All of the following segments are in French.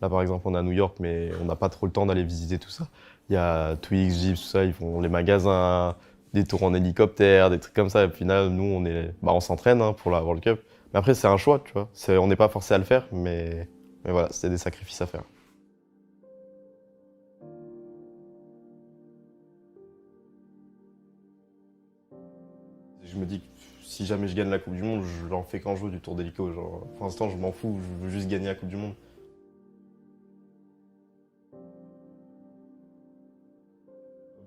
Là, par exemple, on est à New York, mais on n'a pas trop le temps d'aller visiter tout ça. Il y a Twix, Jeeps, tout ça, ils font les magasins, des tours en hélicoptère, des trucs comme ça. Et au final, nous, on s'entraîne hein, pour la World Cup. Mais après, c'est un choix, tu vois. On n'est pas forcé à le faire, mais voilà, c'est des sacrifices à faire. Je me dis que si jamais je gagne la Coupe du Monde, je l'en fais qu'un jour du Tour d'Hélico. Genre, pour l'instant, je m'en fous, je veux juste gagner la Coupe du Monde.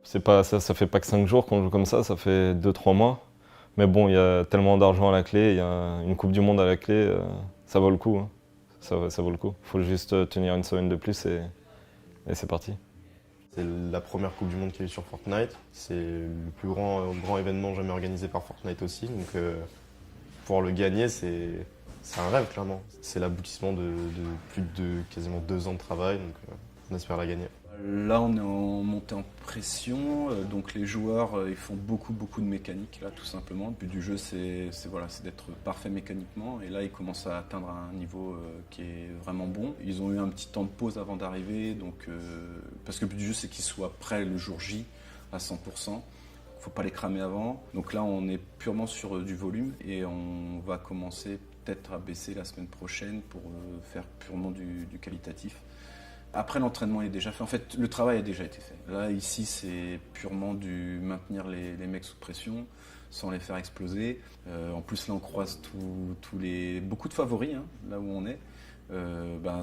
C'est pas, ça fait pas que 5 jours qu'on joue comme ça fait 2-3 mois. Mais bon, il y a tellement d'argent à la clé, il y a une Coupe du Monde à la clé, ça vaut le coup. Hein. Ça vaut le coup. Il faut juste tenir une semaine de plus et c'est parti. C'est la première Coupe du Monde qu'il y a eu sur Fortnite. C'est le plus grand événement jamais organisé par Fortnite aussi. Donc pouvoir le gagner, c'est un rêve clairement. C'est l'aboutissement de plus de quasiment 2 ans de travail. Donc on espère la gagner. Là, on est en montée en pression, donc les joueurs ils font beaucoup de mécanique là, tout simplement. Le but du jeu, c'est d'être parfait mécaniquement, et là, ils commencent à atteindre un niveau qui est vraiment bon. Ils ont eu un petit temps de pause avant d'arriver, donc parce que le but du jeu, c'est qu'ils soient prêts le jour J à 100%. Faut pas les cramer avant. Donc là, on est purement sur du volume et on va commencer peut-être à baisser la semaine prochaine pour faire purement du qualitatif. Après, l'entraînement est déjà fait. En fait, le travail a déjà été fait. Là, ici, c'est purement du maintenir les mecs sous pression, sans les faire exploser. En plus, là, on croise beaucoup de favoris, hein, là où on est.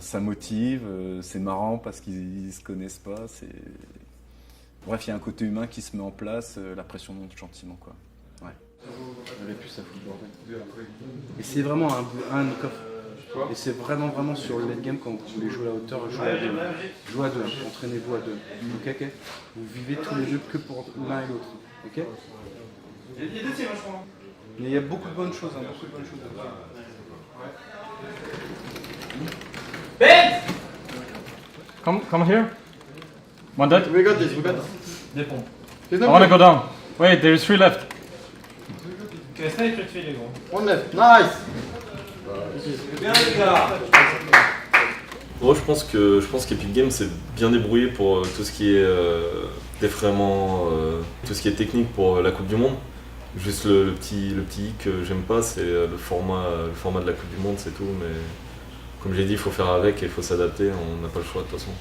Ça motive, c'est marrant parce qu'ils se connaissent pas. Bref, il y a un côté humain qui se met en place, la pression monte gentiment, quoi. Ouais. Et c'est vraiment un knock-off. Et c'est vraiment sur le late game quand vous voulez jouer à la hauteur, jouer à deux. Jouez à deux, entraînez-vous à deux. Ok. Vous vivez tous les jeux que pour l'un et l'autre. Ok. Mais il y a beaucoup de bonnes choses. Hein, beaucoup de bonnes choses à faire. Come here. One dead. We got this. Des pompes. I wanna go down. Wait, there is 3 left. One left. Nice. Bien les gars. Moi, je pense qu'Epic Games s'est bien débrouillé pour tout ce qui est défraiement, tout ce qui est technique pour la Coupe du Monde. Juste le petit hic que j'aime pas, c'est le format de la Coupe du Monde, c'est tout. Mais comme j'ai dit, il faut faire avec et il faut s'adapter, on n'a pas le choix de toute façon.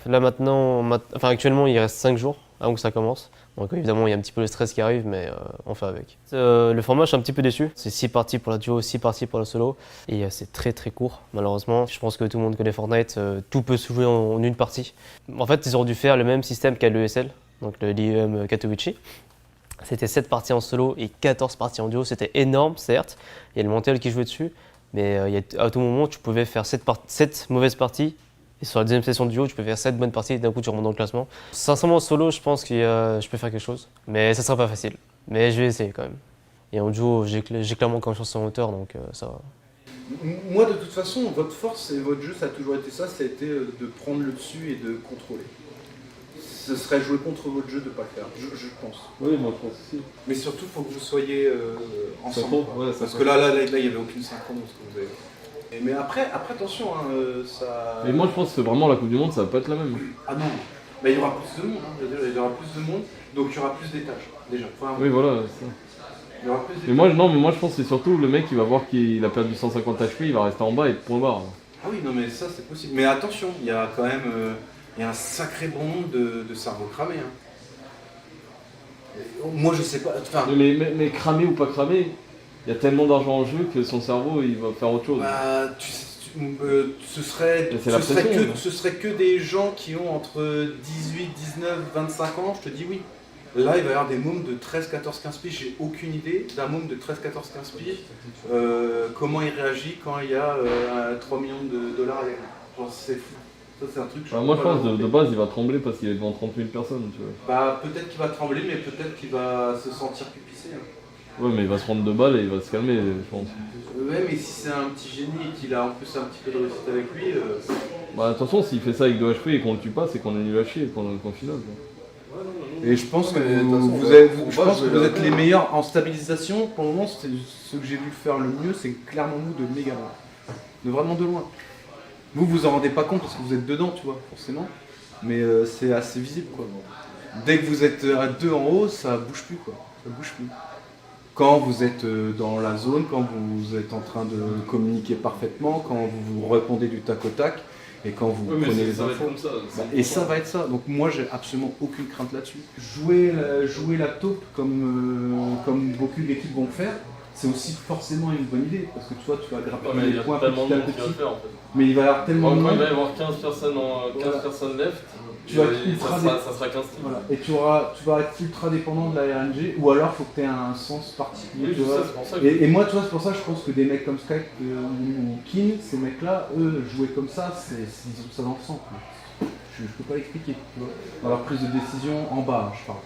Là maintenant, actuellement il reste 5 jours avant que ça commence. Donc évidemment il y a un petit peu le stress qui arrive, mais on fait avec. Le format, je suis un petit peu déçu. C'est 6 parties pour la duo, 6 parties pour la solo. Et c'est très court malheureusement. Je pense que tout le monde connaît Fortnite, tout peut se jouer en une partie. En fait ils auraient dû faire le même système qu'à l'ESL, donc le l'IEM Katowice. C'était 7 parties en solo et 14 parties en duo. C'était énorme certes, il y a le Montel qui jouait dessus. Mais à tout moment tu pouvais faire 7 mauvaises parties. Et sur la deuxième session de duo, tu peux faire 7 bonnes parties et d'un coup tu remontes dans le classement. Sincèrement, en solo, je pense que je peux faire quelque chose. Mais ça sera pas facile. Mais je vais essayer quand même. Et en duo, j'ai clairement confiance en hauteur, donc ça va. Moi, de toute façon, votre force et votre jeu, ça a toujours été ça. Ça a été de prendre le dessus et de contrôler. Ce serait jouer contre votre jeu de ne pas le faire, je pense. Oui, moi je pense aussi. Mais surtout, il faut que vous soyez ensemble. Ouais, parce que là, il n'y avait aucune synchrone dans ce que vous avez. Mais après attention, hein, ça... Mais moi je pense que vraiment la Coupe du Monde ça va pas être la même. Ah non, mais il y aura plus de monde, hein. Il y aura plus de monde, donc il y aura plus d'étages, déjà. Oui voilà, c'est ça. Il y aura plus d'étages. Mais moi je pense que c'est surtout le mec qui va voir qu'il a perdu 150 HP, il va rester en bas et point barre. Ah oui, non mais ça c'est possible. Mais attention, il y a quand même il y a un sacré bon nombre de cerveaux cramés. Hein. Moi je sais pas, enfin... Mais cramé ou pas cramé, il y a tellement d'argent en jeu que son cerveau il va faire autre chose. Bah, ce serait que des gens qui ont entre 18, 19, 25 ans, je te dis oui. Là, il va y avoir des mômes de 13, 14, 15 piges, j'ai aucune idée d'un môme de 13, 14, 15 piges, comment il réagit quand il y a 3 millions de dollars à gagner. Genre, c'est fou. Ça, c'est un truc que moi je pense de base il va trembler parce qu'il est devant 30 000 personnes, tu vois. Bah, peut-être qu'il va trembler, mais peut-être qu'il va se sentir pupissé. Hein. Ouais, mais il va se prendre 2 balles et il va se calmer, je pense. Ouais, mais si c'est un petit génie et qu'il a en plus un petit peu de réussite avec lui... Bah attention, s'il fait ça avec 2 HP et qu'on le tue pas, c'est qu'on est nul à chier et qu'on est au final. Et je pense que vous êtes les meilleurs en stabilisation. Pour le moment, ce que j'ai vu faire le mieux, c'est clairement nous de méga loin. De vraiment de loin. Vous vous en rendez pas compte parce que vous êtes dedans, tu vois, forcément. Mais c'est assez visible, quoi. Dès que vous êtes à 2 en haut, ça bouge plus, quoi. Ça bouge plus. Quand vous êtes dans la zone, quand vous êtes en train de communiquer parfaitement, quand vous vous répondez du tac au tac, et quand vous prenez les infos. Et ça va être ça. Donc moi, j'ai absolument aucune crainte là-dessus. Jouer la taupe comme beaucoup d'équipes vont le faire, c'est aussi forcément une bonne idée. Parce que toi, tu vas grappiller les points petit à petit. Mais il va y avoir tellement de monde. Il va y avoir 15 personnes left. Tu vas être ultra ça sera 15 teams. Voilà. Et tu vas être ultra dépendant de la RNG, ou alors il faut que tu aies un sens particulier. Oui, tu vois. c'est pour ça Et moi, tu vois, c'est pour ça que je pense que des mecs comme Skype ou Kin, ces mecs-là, eux, jouer comme ça, ils ont ça dans le sang. Je peux pas l'expliquer, tu vois. Dans leur prise de décision en bas, je parle.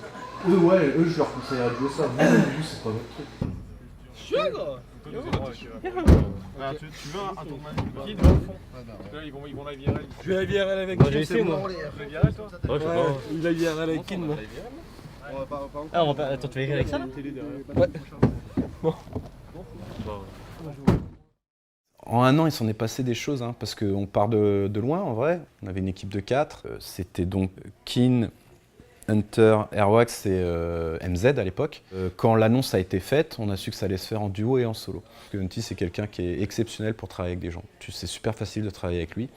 Eux, je leur conseillerais de jouer ça. Vous, c'est pas votre truc. Tu veux un tournoi qui est au fond? Là, ils vont la IRL. Je vais à l'IRL avec Kin, c'est moi. Tu veux l'IRL, toi? Ouais, il a l'IRL avec Kin, moi. Ah, attends, tu vas écrire avec ça là? Ouais. Bon. En un an, il s'en est passé des choses, hein, parce qu'on part de loin en vrai. On avait une équipe de 4. C'était donc Kin, Hunter, Airwax et MZ à l'époque. Quand l'annonce a été faite, on a su que ça allait se faire en duo et en solo. Parce que Hunty, c'est quelqu'un qui est exceptionnel pour travailler avec des gens. C'est super facile de travailler avec lui.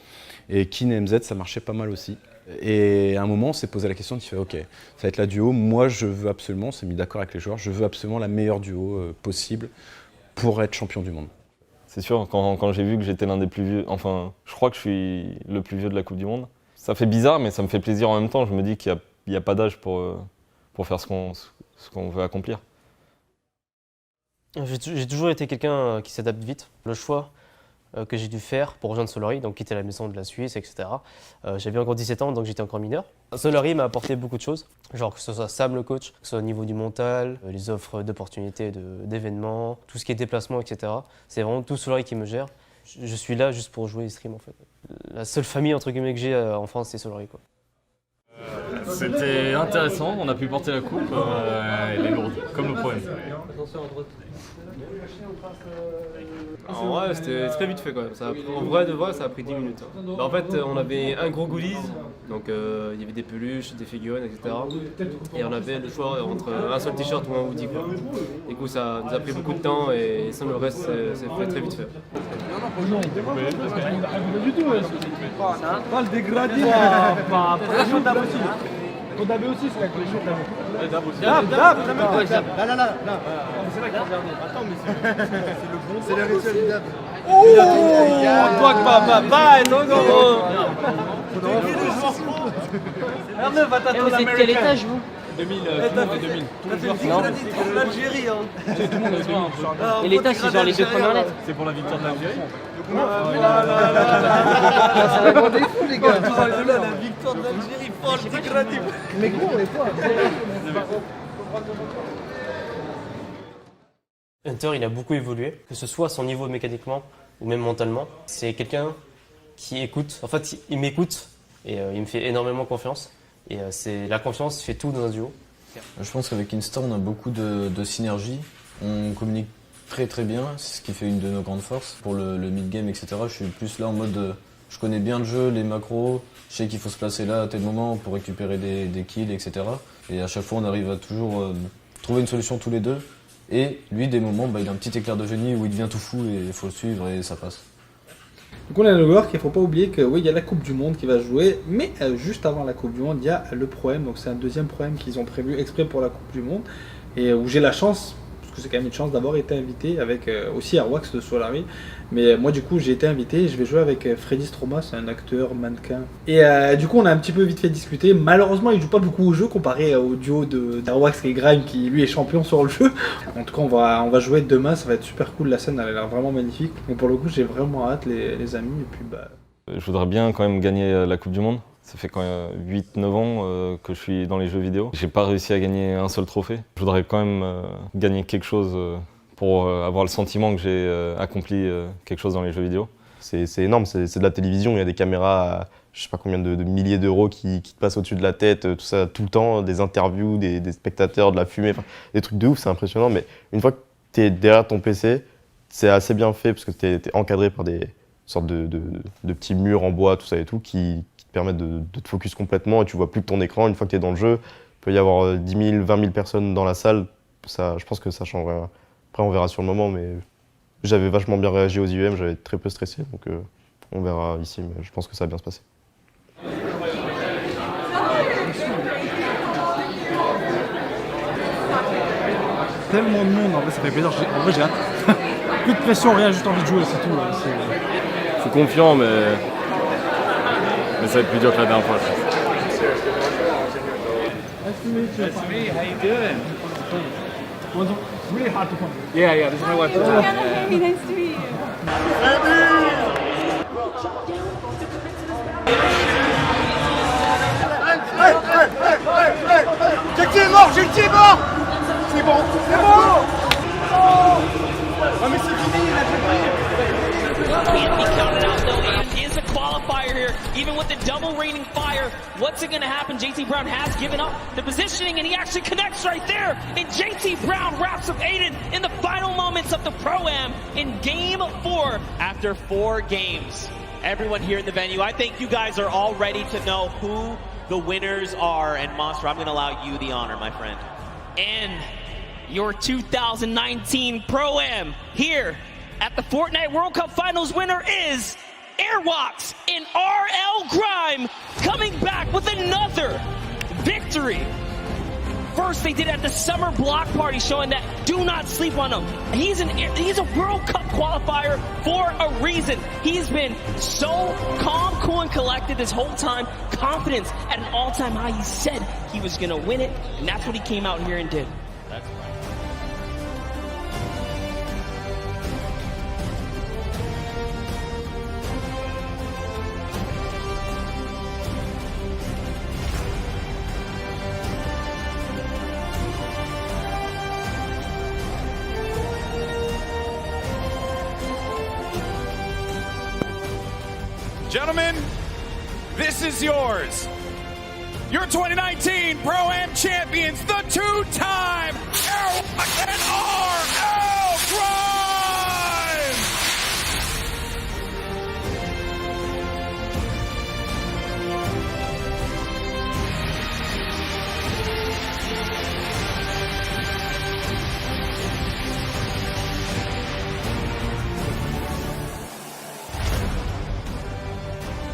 Et Kin et MZ, ça marchait pas mal aussi. Et à un moment, on s'est posé la question, tu fais ok, ça va être la duo. Moi, je veux absolument, on s'est mis d'accord avec les joueurs, je veux absolument la meilleure duo possible pour être champion du monde. C'est sûr, quand j'ai vu que j'étais l'un des plus vieux, enfin, je crois que je suis le plus vieux de la Coupe du Monde. Ça fait bizarre, mais ça me fait plaisir en même temps. Je me dis qu'il n'y a pas d'âge pour faire ce qu'on veut accomplir. J'ai toujours été quelqu'un qui s'adapte vite. Le choix que j'ai dû faire pour rejoindre Solary, donc quitter la maison de la Suisse, etc. J'avais encore 17 ans, donc j'étais encore mineur. Solary m'a apporté beaucoup de choses, genre que ce soit Sam le coach, que ce soit au niveau du mental, les offres d'opportunités, d'événements, tout ce qui est déplacement, etc. C'est vraiment tout Solary qui me gère. Je suis là juste pour jouer et stream en fait. La seule famille entre guillemets que j'ai en France, c'est Solary, quoi. C'était intéressant, on a pu porter la coupe, elle est lourde, comme le problème. En vrai, c'était très vite fait quand même. En vrai de vrai, ça a pris 10 minutes. En fait, on avait un gros goodies, donc il y avait des peluches, des figurines, etc. Et on avait le choix entre un seul t-shirt ou un hoodie, quoi. Du coup, ça nous a pris beaucoup de temps et sans le reste, c'est fait très vite fait. Pas le dégradé. Pas Dab aussi. Ton Dab aussi, c'est avec les choses Dab aussi. Dab. Là. C'est vrai qu'il faut regarder. Attends, mais c'est le bon. C'est le rituel du Dab. Oh, toi que papa, non, gros. Arnaud, va t'attendre l'Américain. Vous êtes quel étage, vous 2000, tout le monde est 2000. Tout le monde est l'Algérie, hein. Tout le monde est 2000. Et l'étage, c'est genre les 2 premières lettres. C'est pour la victoire de l'Algérie. Ça va rendre des fous, les gars. La victoire de l'Algérie, folle, dégradé. Mais gros, on est quoi? Hunter, il a beaucoup évolué, que ce soit à son niveau mécaniquement ou même mentalement. C'est quelqu'un qui écoute. En fait, il m'écoute et il me fait énormément confiance. Et la confiance fait tout dans un duo. Je pense qu'avec Instar, on a beaucoup de synergie. On communique très très bien, c'est ce qui fait une de nos grandes forces. Pour le mid-game, etc., je suis plus là en mode je connais bien le jeu, les macros, je sais qu'il faut se placer là à tel moment pour récupérer des kills, etc. Et à chaque fois, on arrive à toujours trouver une solution tous les deux. Et lui, des moments, il a un petit éclair de génie où il devient tout fou et il faut le suivre et ça passe. Donc on est à New York, il ne faut pas oublier que oui, il y a la Coupe du Monde qui va jouer, mais juste avant la Coupe du Monde, il y a le Pro-Am, donc c'est un deuxième Pro-Am qu'ils ont prévu exprès pour la Coupe du Monde, et où j'ai la chance, parce que c'est quand même une chance d'avoir été invité avec aussi Airwax de Solary, mais moi du coup j'ai été invité, je vais jouer avec Freddy Stroma, c'est un acteur, mannequin, et du coup on a un petit peu vite fait discuter. Malheureusement il joue pas beaucoup au jeu comparé au duo d'Airwax et Grime qui lui est champion sur le jeu. En tout cas on va jouer demain, ça va être super cool, la scène elle a l'air vraiment magnifique, donc pour le coup j'ai vraiment hâte les amis, et puis Je voudrais bien quand même gagner la Coupe du Monde. Ça fait quand même 8-9 ans que je suis dans les jeux vidéo. J'ai pas réussi à gagner un seul trophée. Je voudrais quand même gagner quelque chose pour avoir le sentiment que j'ai accompli quelque chose dans les jeux vidéo. C'est énorme, c'est de la télévision, il y a des caméras à je sais pas combien de milliers d'euros qui te passent au-dessus de la tête, tout ça tout le temps, des interviews, des spectateurs, de la fumée, des trucs de ouf, c'est impressionnant. Mais une fois que tu es derrière ton PC, c'est assez bien fait parce que tu es encadré par des sorte de petits murs en bois, tout ça et tout, qui te permettent de te focus complètement et tu vois plus que ton écran. Une fois que tu es dans le jeu, il peut y avoir 10 000, 20 000 personnes dans la salle. Ça, je pense que ça change rien. Après, on verra sur le moment, mais j'avais vachement bien réagi aux IEM, j'avais très peu stressé, donc on verra ici, mais je pense que ça va bien se passer. Tellement de monde, en vrai ça fait plaisir, en vrai j'ai hâte. Plus de pression, rien, juste envie de jouer, c'est tout. Je suis confiant, mais ça va être plus dur que la dernière fois. Really hard to find. Yeah, this is my wife. Hey, nice to meet you. J'ai le mort, c'est bon, c'est bon. Oh mais c'est fini, il a fait Can't be counted out though, and is a qualifier here, even with the double raining fire. What's it gonna happen? JT Brown has given up the positioning and he actually connects right there. And JT Brown wraps up Aiden in the final moments of the Pro-Am in game 4. After 4 games, everyone here in the venue, I think you guys are all ready to know who the winners are. And Monster, I'm gonna allow you the honor, my friend. And your 2019 Pro-Am here at the Fortnite World Cup Finals winner is Airwalks and RL Grime coming back with another victory. First they did it at the summer block party, showing that do not sleep on him. He's a World Cup qualifier for a reason. He's been so calm, cool, and collected this whole time. Confidence at an all-time high. He said he was gonna win it, and that's what he came out here and did. That's right. Gentlemen, this is yours. Your 2019 Pro-Am champions, the two-time Airwalks and RL Grime!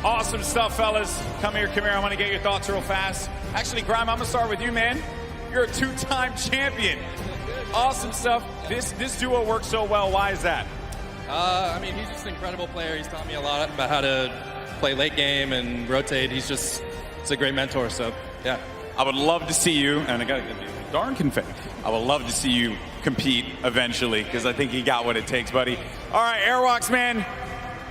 Awesome stuff, fellas. Come here. I want to get your thoughts real fast. Actually, Grime, I'm going to start with you, man. You're a two-time champion. Awesome stuff. This duo works so well. Why is that? I mean, he's just an incredible player. He's taught me a lot about how to play late game and rotate. He's a great mentor, so, yeah. I would love to see you, and I got to get the darn confetti. I would love to see you compete eventually, because I think you got what it takes, buddy. All right, Airwalks, man.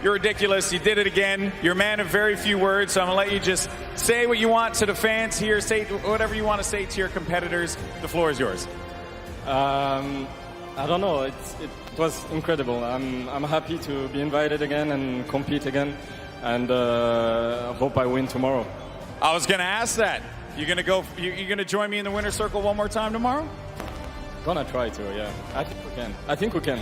You're ridiculous. You did it again. You're a man of very few words, so I'm going to let you just say what you want to the fans here. Say whatever you want to say to your competitors. The floor is yours. I don't know. It was incredible. I'm happy to be invited again and compete again, and hope I win tomorrow. I was going to ask that. You're going to join me in the winner's circle one more time tomorrow? Gonna try to, yeah. I think we can.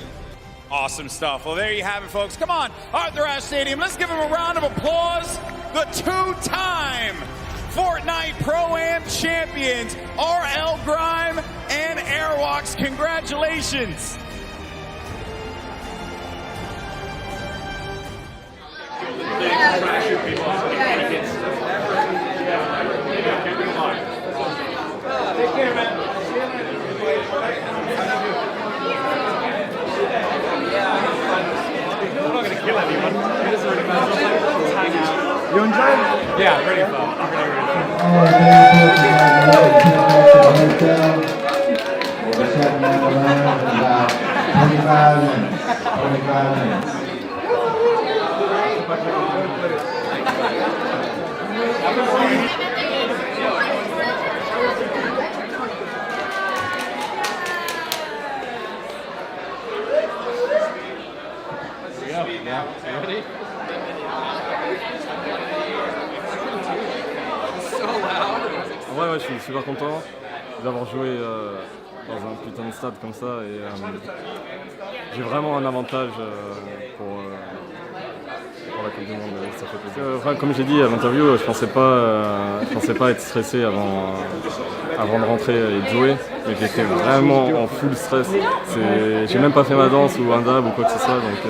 Awesome stuff. Well, there you have it, folks. Come on, Arthur Ashe Stadium. Let's give him a round of applause. The two-time Fortnite Pro-Am champions, RL Grime and Airwalks. Congratulations. Take care, man. I'm not going to kill anyone. It doesn't really matter. Just hang out. You enjoying it? Yeah, really fun. Ouais, je suis super content d'avoir joué dans un putain de stade comme ça et j'ai vraiment un avantage pour la Coupe du Monde, ça fait plaisir. Enfin, comme j'ai dit à l'interview, je pensais pas être stressé avant de rentrer et de jouer, mais j'étais vraiment en full stress. J'ai même pas fait ma danse ou un dab ou quoi que ce soit, donc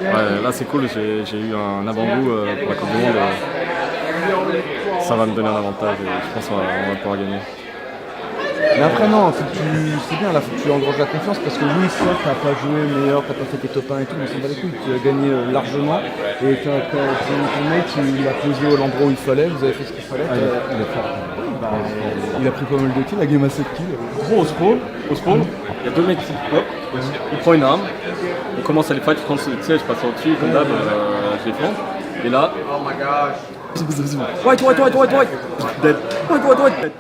ouais, là c'est cool, j'ai eu un avant-goût pour la Coupe du Monde. Ça va me donner un avantage et je pense qu'on va pouvoir gagner. Mais après non, c'est bien, là faut que tu engranges la confiance parce que oui, soit t'as pas joué meilleur, t'as pas fait tes top 1 et tout, mais on s'en bat les couilles, tu as gagné largement et ton mec il a posé à l'endroit où il fallait, vous avez fait ce qu'il fallait. Il est fort. Il a pris pas mal de kills, la game a 7 kills. Gros au spawn, il y a deux mecs qui hop, il prend une arme, on commence à les fight, tu sais, je passe au-dessus, comme d'hab, je les flanque, et là, oh my gosh, white, dead, white, dead.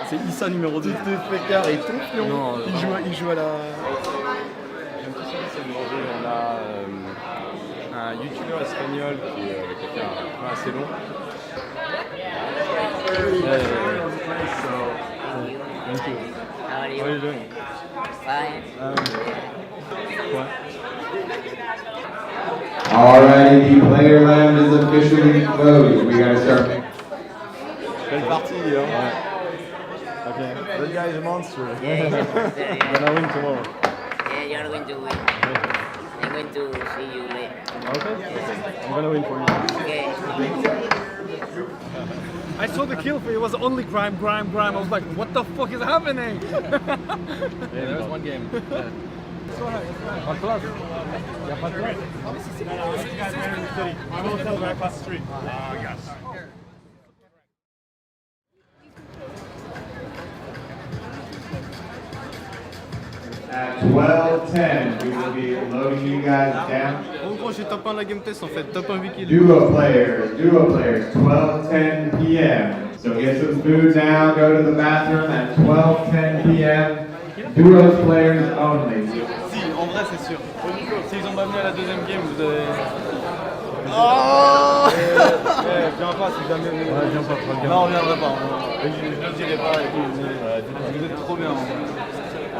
C'est Issa numéro 2. Tu te fais carré ton pion. Il joue à la... J'aime tout ça, c'est de manger. On a un youtubeur espagnol qui fait un plan assez long. Thank you. How are you? What are you doing? Fine. Alrighty, the player land is officially loaded. We gotta start. Belle partie, hein? Okay. That guy is a monster. Yeah, he's a monster, yeah. You're gonna win tomorrow. Yeah, you're going to win. I'm going to see you later. Okay. I'm gonna win for you. Okay. I saw the kill for it was only grime. I was like, what the fuck is happening? Yeah, there was one game. En place. Il n'y a pas de place. I'm going to tell them across the street. Yes. At 12:10, we will be loading you guys down. En gros, j'ai top 1 la game test en fait, top 1 8 kills. Duo players, 12:10 p.m. So get some food now, go to the bathroom at 12:10 p.m. Duos players only. Si, en vrai c'est sûr. S'ils ont pas venu à la deuxième game, vous avez... Oh viens pas si jamais... Ouais, viens pas, non, on reviendra pas. Je le dirai pas et tout. Vous êtes trop bien.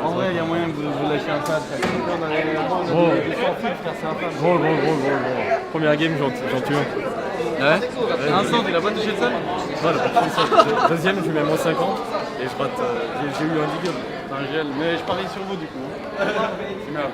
En vrai, il y a moyen que vous lâchiez un fan. On a des sans fil, frère, c'est un fan. Gros. Première game, j'en tue un. Ouais. Un centre, il a pas touché de ça? Non, il a pas touché de ça. Deuxième, je lui mets moins 50 et je rate. J'ai eu un diggle. Un gel, mais je parie sur vous du coup. C'est merde.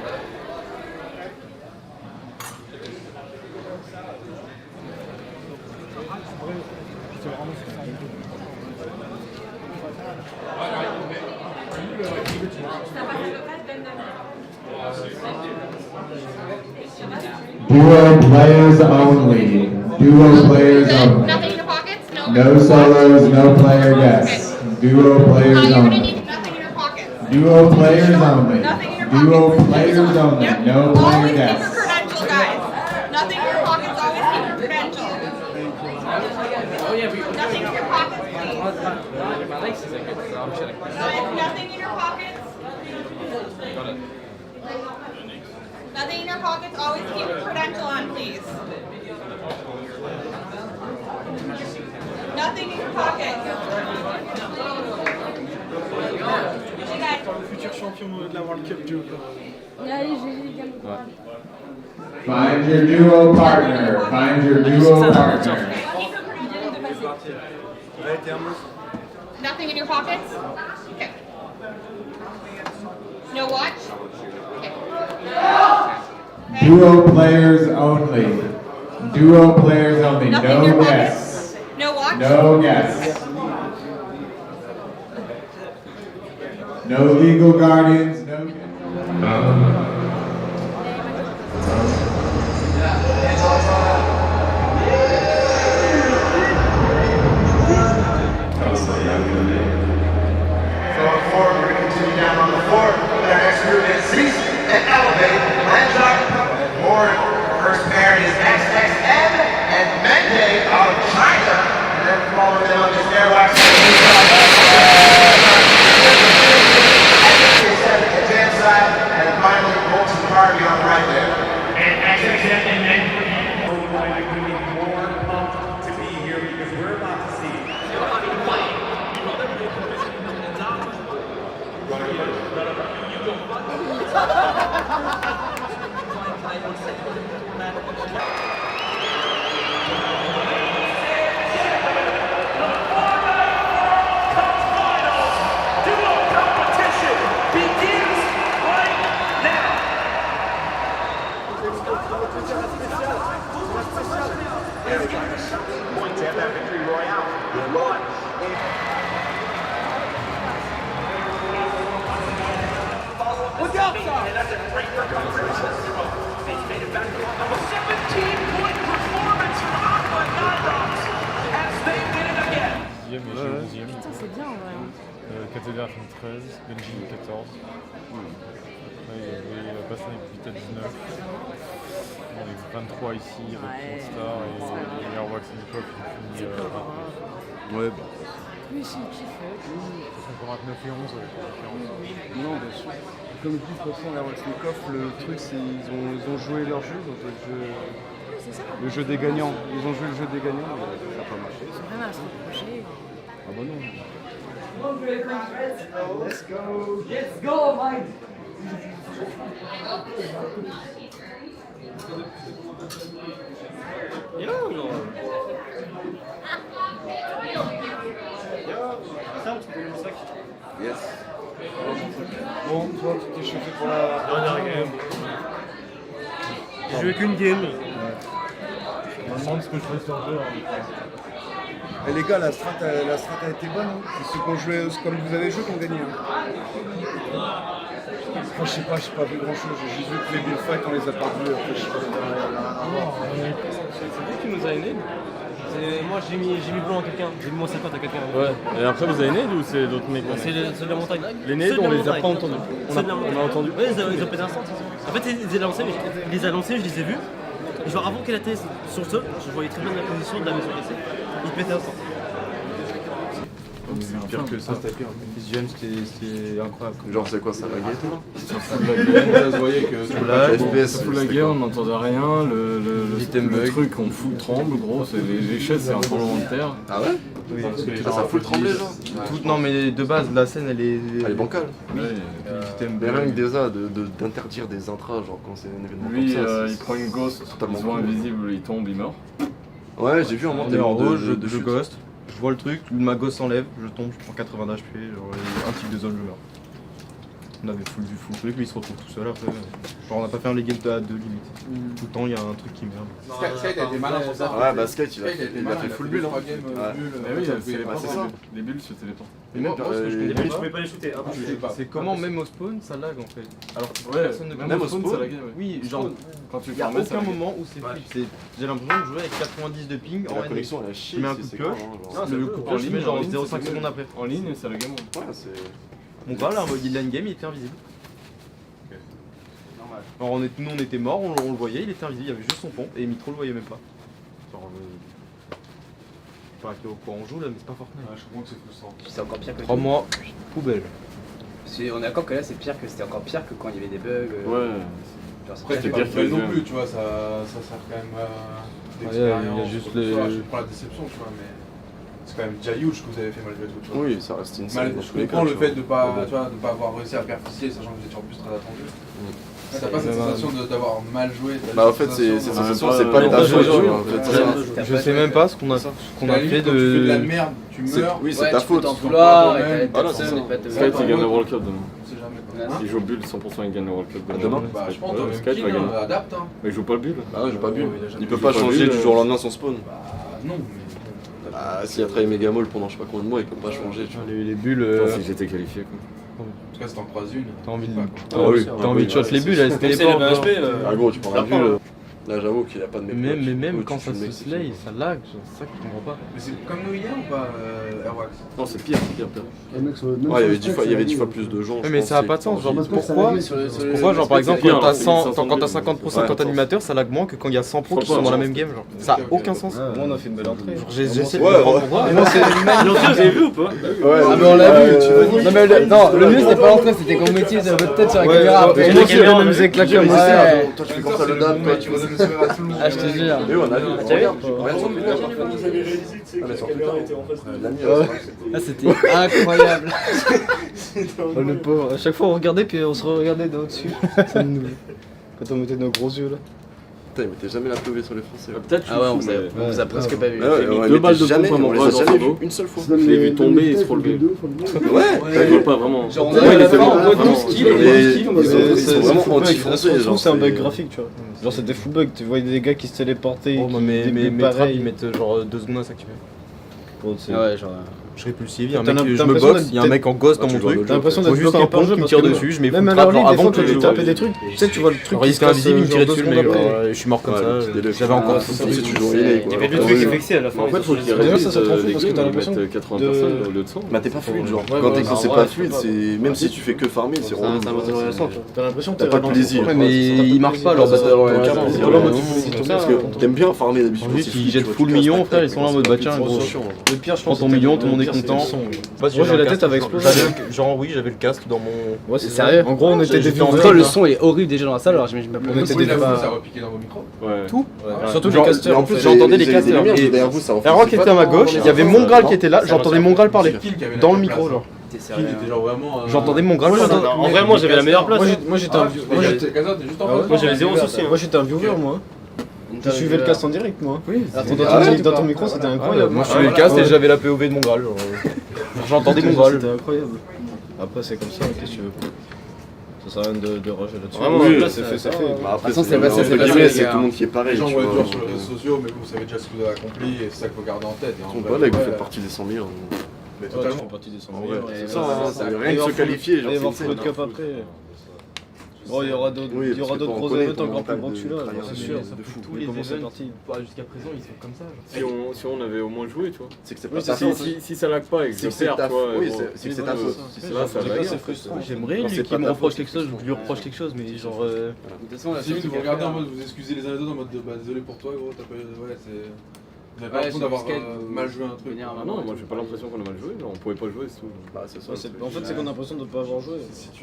Duo players only. Duo players only. Nothing in your pockets? No. No solos, no player guests. Duo players You're gonna only. need nothing in your pockets. Duo players only. Nothing in your Duo pockets. players only. Yep. No player Always keep your guests. credential, guys. Nothing in your pockets. Always keep your credential. Nothing in your pockets, please. My laces are good, so I'm chilling. Nothing in your pockets. Got it. Nothing in your pockets. Always keep your credential on, please. Nothing in your pockets. You guys. Futur champion de la World Cup Duo. Find your duo partner. Find your duo partner. Nothing in your pockets? Okay. No watch? Okay. Duo players only. Duo players only. Nothing in your No pockets? guests. No watch? No guests. No legal guardians. No. First pairing is XXM and Mende out of China. And then following them on the stairwell. And finally And that's a great record for They've made it back a 17-point performance from Aqua Nyrox as they win it again. Putain, c'est bien en vrai. Catégorie fin 13, Benji 14. Après, il y avait Bassin Vita 19. On est 23 ici avec Star et Airwax et Nicof qui ont fini 29. Ouais, bah. Oui, c'est une petite fête. Ça fait 29 et 11 avec la différence. Non, bien sûr. Comme le dit de toute façon, Airwax le truc, c'est ils ont joué leur jeu, le jeu des gagnants. Ils ont joué le jeu des gagnants, mais ça n'a pas marché. Ils ont rien à se reprocher. Ah bah non. Let's go. Let's go, Mike. Yes. Bon, toi, tu t'es chauffé pour la dernière game. J'ai joué qu'une game. Je me demande ce que je fais sur le jeu. Et les gars, la strat a été bonne. Hein. C'est ceux qui ont joué comme vous avez joué qui ont gagné. Hein. Moi, je sais pas vu grand chose. J'ai juste vu que les bullfights, on les a pas vus. Après, je sais pas c'est vous qui nous a aidés. Moi j'ai mis blanc à quelqu'un, j'ai mis moins 50 à quelqu'un. Ouais, et après vous avez Ned ou c'est d'autres mecs? C'est de la montagne. Les Ned, on les a pas entendus. On a entendu. Ouais, ils ont pété un centre. En fait, il les a lancés, je les ai vus. Et genre avant qu'elle était sur le sol, je voyais très bien la position de la maison cassée. Il pétait un centre. C'est pire que ça. C'était pire. Visuel, c'était incroyable. Genre, c'est quoi ça, la guette Ça fout la gueule, ça se voyait que ça fout la gueule, on n'entendait rien, le truc on fout le tremble, gros, les chaises c'est un tremblement de terre. Ah ouais? Oui. Ça fout le trembler, genre? Non, mais de base, la scène elle est. Elle est bancale. Oui. Mais rien que déjà d'interdire des intras, genre quand c'est un événement Lui, comme ça. il prend une ghost, il se voit invisible, il tombe, il meurt. Ouais, j'ai vu un moment en haut, je ghost. Je vois le truc, ma gosse s'enlève, je tombe, je prends 80 d'HP, genre un tic de zone, je meurs. On avait full le truc, mais il se retrouve tout seul après. Genre on n'a pas fait un legend à 2 limite. Tout le temps il y a un truc qui meurt. Skate a été malin sur ça. Ouais, bah Skate il a fait full bulle. Mais oui, les bulles se téléportent. Les bulles, je pouvais pas les shooter. C'est comment même au spawn ça lag en fait. Alors que ouais, personne ne peut même au spawn ça lag. Oui, genre quand tu il n'y a aucun moment où c'est flip. J'ai l'impression de jouer avec 90 de ping en connexion elle a chier. Je mets un coup de pioche, le coup de pioche je mets genre 0,5 secondes après. En ligne ça lag. Ouais, c'est. Mon gars là, il lane game, il était invisible. Alors nous on était morts, on le voyait, il était invisible, il y avait juste son pompe et Mitro le voyait même pas. Genre je sais pas à quel point on joue là mais c'est pas Fortnite. Ouais, je comprends que c'est frustrant. C'est encore pire que 3 mois, poubelle. On est d'accord que là c'est pire que c'était encore pire que quand il y avait des bugs. Ouais. Après c'est pas pire non plus, tu vois, ça sert quand même d'expérience. Il y a juste je prends la déception, tu vois, mais c'est quand même déjà huge que vous avez fait malgré tout. Tu vois. Oui, ça reste une scène. Je comprends le fait de pas avoir réussi à perficier, sachant que vous étiez en plus très attendu. T'as pas cette sensation d'avoir mal joué? Bah en fait cette sensation c'est pas ta faute. Je sais même pas ce qu'on a fait de... Tu fais de la merde, tu meurs. Oui c'est ta faute. Skate il gagne le World Cup demain. Il joue bulle 100% il gagne le World Cup demain. Bah je pense que Skate va gagner. Adapte. Mais il joue pas le bulle. Ah ouais, il joue pas bulle. Il peut pas changer du jour au lendemain son spawn. Bah non. Ah s'il a travaillé Megamall pendant je sais pas combien de mois il peut pas changer. Les bulles... Si j'étais qualifié quoi. En tout cas, si t'en croises une, t'as envie de shot les bulles, elles se téléportent. Ah gros, tu prends la bulle. Là, j'avoue qu'il n'y a pas de mec. Mais même quand ça se slay, ça lag, c'est ça que je comprends pas. Mais c'est comme nous hier ou pas, Airwax? Non, c'est pire. Ouais, il y avait 10 fois plus de gens. Mais ça a pas de sens. Genre, pourquoi, genre, par exemple, quand t'as 50% animateur, ça lag moins que quand il y a 100 pros qui sont dans la même game, genre. Ça a aucun sens. Moi, on a fait une belle entrée. J'essaie de comprendre pourquoi. Vous avez vu ou pas? Ah, mais on l'a vu, tu vois. Non, mais le mieux, c'était pas l'entrée, c'était qu'on mettait votre tête sur la caméra. Et la caméra nous faisait claquer comme ça. Toi, tu fais comme ça le dame, toi, tu vois. Ah, je te jure. Mais on a vu, regarde sur Twitter. Ah, c'était incroyable. Oh, le pauvre, à chaque fois on regardait puis on se regardait d'au-dessus. Quand on mettait nos gros yeux là. Putain, il mettait jamais la POV sur les Français. Peut-être Ah ouais, on vous a presque pas vu. J'ai mis 2 balles de pompe à mon bras dans le cerveau. Une seule fois. Je l'ai vu tomber et se relever. Ouais, ça vole pas vraiment. Genre, il était vraiment 12 kills. Ils sont vraiment anti-français. C'est un bug graphique, tu vois. Genre c'est des full bugs, tu vois des gars qui se téléportaient. Mais trappes ils mettent genre 2 secondes à s'activer. Ouais, genre. Je répulsive, il y a un T'as mec, je me l'impression boxe, il y a un mec en gosse dans mon truc. T'as l'impression Faut d'être juste bloqué un par le pont jeu qui me parce tire que dessus, je m'ai même à foutu leur ligue, des avant fois, que tu je tapais des trucs. Tu sais, tu vois le truc Alors, qui il se se casse invisible, il me genre tirait 2 dessus, secondes mais après. je suis mort comme ça. J'avais Ah, encore. c'est toujours inné, quoi. Il y avait deux trucs effectués à la fin. En fait, faut qu'ils D'ailleurs, ça te rend fou les parce que games, t'as ils l'impression mettent 80 de- personnes au lieu de 100. Bah t'es pas fluide genre. Ouais, Quand ouais, c'est ouais, pas ouais, fluide, c'est c'est même si tu fais que farmer, c'est relou. C'est un moteur intéressant. T'as l'impression que T'as pas de plaisir. Ouais, mais il marche pas leur battle royale. Parce que t'aimes bien farmer d'habitude. Juste, ils jettent full million, frère, ils sont là en mode bah tiens, gros. Le pire, je Prends pense ton million, tout le monde est content. Moi, j'ai la tête avec explosé. Genre, oui, j'avais le casque dans mon. Ouais, c'est sérieux. En gros, on était des En viewers. le son est horrible déjà dans la salle, alors j'imagine pas. On était des Ça a repiqué dans vos micros. Tout. Surtout les Genre, casters. en plus, j'entendais les les casters. lumières, Et derrière vous, ça en fait. Erwan qui était à ma gauche, il y avait mon Graal qui était là, j'entendais mon Graal parler. Kill qui avait la Dans le place. micro, genre. Kill était genre vraiment. J'entendais mon Graal parler. En vrai, moi j'avais la meilleure place. Moi, j'étais un Moi Moi j'avais zéro souci. Moi, j'étais un viewer, moi. Tu suivais le cast en direct, moi. Oui, Dans ton micro, c'était incroyable. moi je suivais le casque et j'avais la POV de mon Graal. J'entendais mon Graal. C'était incroyable. Après, c'est comme ça, qu'est-ce que tu veux. Ça sert à rien de rager là-dessus. Vraiment, Oui, là, c'est fait, c'est fait. Bah après, Façon, c'est c'est passé, entre c'est passé, guillemets, les c'est gars. tout le monde qui est pareil. Les gens tu vont être vois. durs sur les réseaux sociaux, mais vous savez déjà ce que vous avez accompli et c'est ça qu'il faut garder en tête. Et en Donc vrai, voilà, vous ouais, faites partie des 100 000. Mais Ouais, tu totalement. fais partie des 100 En 000. vrai, Et c'est ça, voilà, hein, ça c'est va rien de se qualifier. Il va y avoir c'est Foot une Cup après. Bon, il y aura d'autres Oui, parce que gros on connaît événements ton encore plus mental gros que de celui-là, travailleur c'est de sûr. fou. Tous les Comment c'est events, parti jusqu'à présent, ils sont comme ça. Si on avait au moins joué, tu vois. C'est que c'est Oui, pas ta si, faute. si ça lag pas et que je C'est que c'est perds, ta tu vois. faute. Oui, bon, c'est que c'est ta faute. Là, ça lag. C'est frustrant. J'aimerais Non, lui c'est qu'il pas me ta reproche faute, quelque chose, je lui reproche quelque chose, mais genre. De toute façon, la Limite, chose vous qu'il regardez faut en faire- mode vous excusez les uns les autres en mode bah désolé pour toi gros, t'as pas. Ouais, c'est. Vous avez pas Ouais, l'impression sur d'avoir le skate, mal joué un truc. venir Ah non, moi j'ai pas l'impression qu'on a mal joué, genre, on pouvait pas jouer, c'est tout. Bah, c'est ça. En fait, c'est qu'on a l'impression de ne pas avoir joué.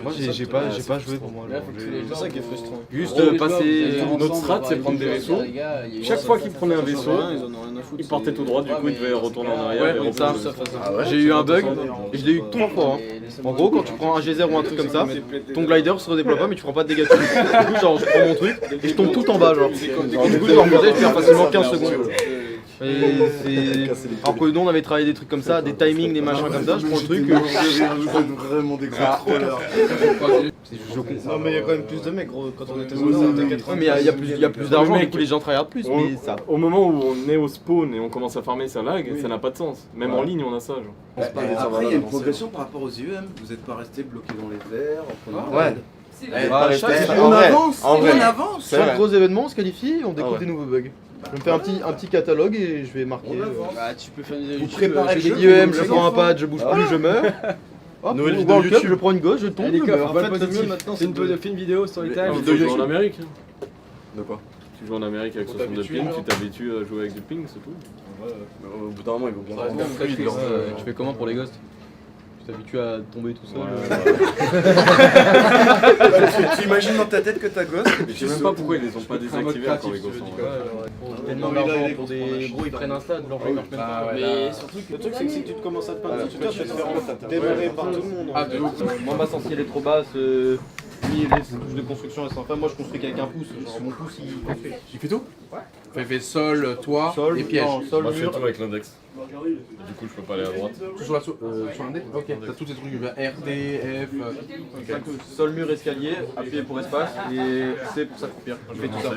Moi j'ai pas joué pour moi. Là, faut que tous les C'est ça qui est frustrant. Juste Gros, les passer joueurs, vous êtes notre ensemble, strat, vous c'est parlez prendre du des jeu, vaisseaux. les gars, il y a- Chaque fois qu'ils prenaient un Ils vaisseau, en ont rien à foutre. ils partaient tout droit, du coup ils devaient retourner en arrière. Ouais, et mais reprendre ça, le vaisseau. J'ai eu un bug et je l'ai eu 3 fois. En gros, quand tu prends un G0 ou un truc comme ça, ton glider se redéploie pas mais tu prends pas de dégâts dessus. Du coup, genre je prends mon truc et je tombe tout en bas, genre. Et du coup, je remontais, je perds facilement 15 secondes. Et c'est. Alors que nous on avait travaillé des trucs comme ça, des timings, des machins comme ça, je prends le truc. Vraiment des gros trollers. Non, mais il y a quand même plus de mecs, gros. Quand on était Ouais, on était 80. mais il y a plus d'argent, du coup les gens tryhard plus, mais ça. Au moment où on est au spawn et on commence à farmer, ça lag, ça n'a pas de sens. Même en ligne, on a ça. Genre. Après, il y a une progression par rapport aux IEM. Vous n'êtes pas resté bloqué dans les verres en prenant. Ouais. On avance, on vrai. avance. Chaque gros événement, on se qualifie, on découvre Ah ouais. des nouveaux bugs. Je vais me faire un petit catalogue et je vais marquer. Bah, tu peux faire des Vous préparez le J'ai jeu. des IEM, je prends un pad, je bouge plus, je meurs. Hop, Noël au vidéo World Cup, YouTube. je prends une gauche, je tombe, je meurs. En fait, le mieux maintenant, c'est de Fais une vidéo sur les Tu tags. joues en Amérique. De quoi Tu joues en Amérique avec 62 ping, tu t'habitues à jouer avec du ping, c'est tout. Au bout d'un moment, ils vont bien rendre Après, fluide, leur jeu. tu fais comment pour les ghosts? Tu t'habitues à tomber tout seul Tu imagines dans ta tête que t'as gosse. Je sais même pas pourquoi ils les ont pas désactivés encore les gosses. Tellement d'argent pour des gros, ils prennent un stade, leur jeu marche même pas. Mais surtout, le truc, c'est que si tu te commences à te peindre sur Twitter, tu vas te faire démarrer par tout le monde. Ah, de ouf. Moi, ma sensibilité elle est trop basse. Lui, les touches de construction, elles sont enfin. Moi, je construis qu'avec un pouce. Genre, mon pouce, Il fait tout Ouais. Il fait sol, toit sol, et piège. non, sol, Moi je fais mur. tout avec l'index. Du coup, je peux pas aller à droite. Tout sur un dé. Ok. T'as tous ces trucs, RT, F. Sol, mur, escalier, appuyer pour espace et C pour s'accroupir. Je fais tout ça.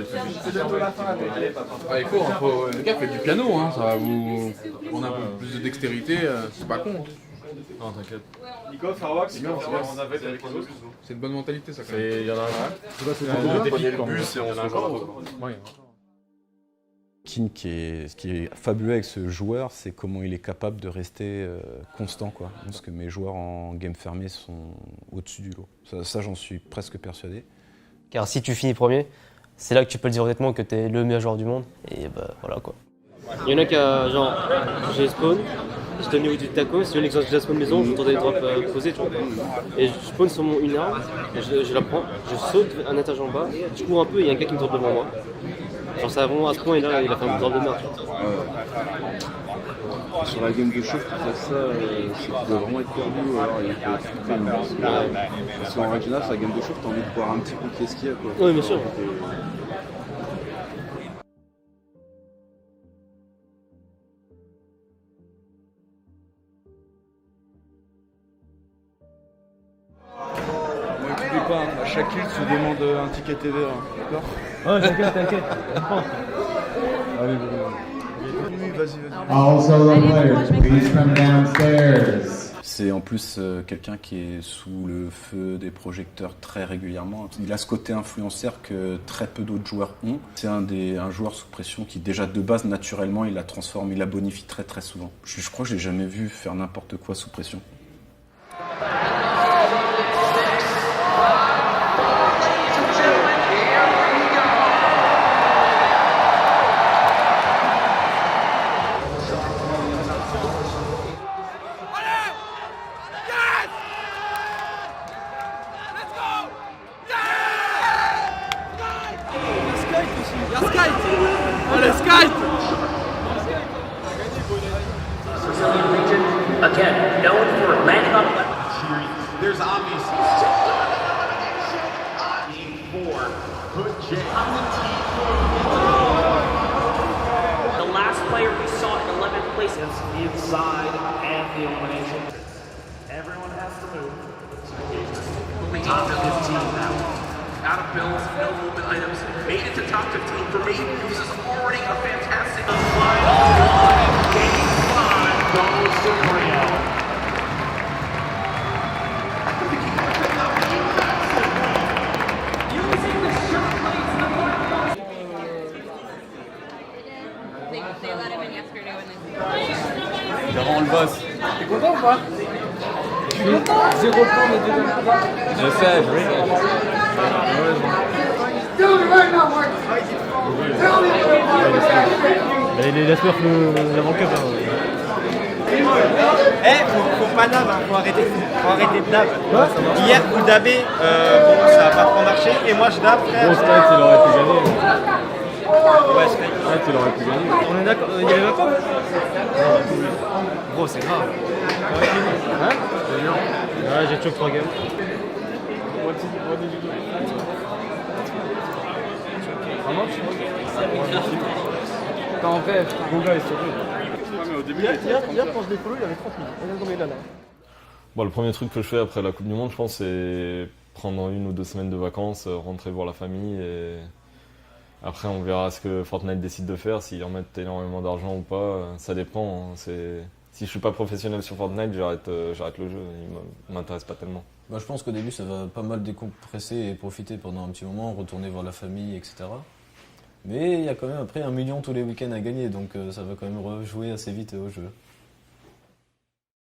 Ah, il faut, les gars, faites du piano, hein, ça va vous prendre un peu plus de dextérité, c'est pas con. Non, t'inquiète. Nico, Farwax, C'est bien, c'est bien. on avait avec les autres. C'est une bonne mentalité, ça, quand même. Il y en a un. Prenez le bus et on se rejoint. Ce qui est fabuleux avec ce joueur, c'est comment il est capable de rester constant, quoi. Parce que mes joueurs en game fermé sont au-dessus du lot. Ça, j'en suis presque persuadé. Car si tu finis premier, c'est là que tu peux le dire honnêtement que tu es le meilleur joueur du monde. Et bah voilà quoi. Il y en a qui a genre, j'ai spawn, j'étais au niveau du taco, si j'ai déjà spawn maison, j'entendais les drops posés, tu vois. Et je spawn sur une arme, et je la prends, je saute un étage en bas, je cours un peu et il y a un gars qui me drop devant moi. Genre ça va vraiment à ce point et là il a fait un drop de merde. Sur la game de chauffe, pour faire ça, c'est qu'il doit vraiment être perdu ou alors il faut flipper une masse. Parce qu'en règle générale, sur la game de chauffe, t'as envie de voir un petit peu qu'est-ce qu'il y a, quoi. Oui, bien sûr. Moi, n'oublie pas, à chaque kill, tu demandes un ticket TVA, d'accord? Ouais, t'inquiète. Allez, Also the players, please come downstairs. C'est en plus quelqu'un qui est sous le feu des projecteurs très régulièrement. Il a ce côté influenceur que très peu d'autres joueurs ont. C'est un joueur sous pression qui déjà de base naturellement il la transforme, il la bonifie très très souvent. Je crois que je l'ai jamais vu faire n'importe quoi sous pression. Again, known for landing on There's obviously the last player we saw in 11th place is the inside and the elimination. Everyone has to move. Top 15 now. Out of bills, no movement items. Made it to top 15 for me. This is already a fantastic. Game 5 goes to Rio. Garant le boss. T'es content ou pas? Je suis content. 0 points des deux dernières. Je sais, je rigole. Il espère l'avant cup. Faut pas dab, faut arrêter de dab. Hier, vous dabez, ça a pas trop marché, et moi je dab, frère. Bon, Skype, il aurait pu gagner. Ouais, Skype, il aurait pu gagner. On est d'accord, il y avait même pas. Gros, c'est grave. Hein? Ouais, j'ai choqué 3 games. Quand en vrai, Goga est sauvé. Hier, quand je l'ai follow, il avait 30 000. Regarde combien il a là. Bon, le premier truc que je fais après la Coupe du Monde, je pense, c'est prendre 1 ou 2 semaines de vacances, rentrer voir la famille et après on verra ce que Fortnite décide de faire, s'ils remettent énormément d'argent ou pas, ça dépend. Hein. Si je suis pas professionnel sur Fortnite, j'arrête le jeu, il m'intéresse pas tellement. Bah, je pense qu'au début ça va pas mal décompresser et profiter pendant un petit moment, retourner voir la famille, etc. Mais il y a quand même après 1 million tous les week-ends à gagner, donc ça va quand même rejouer assez vite au jeu.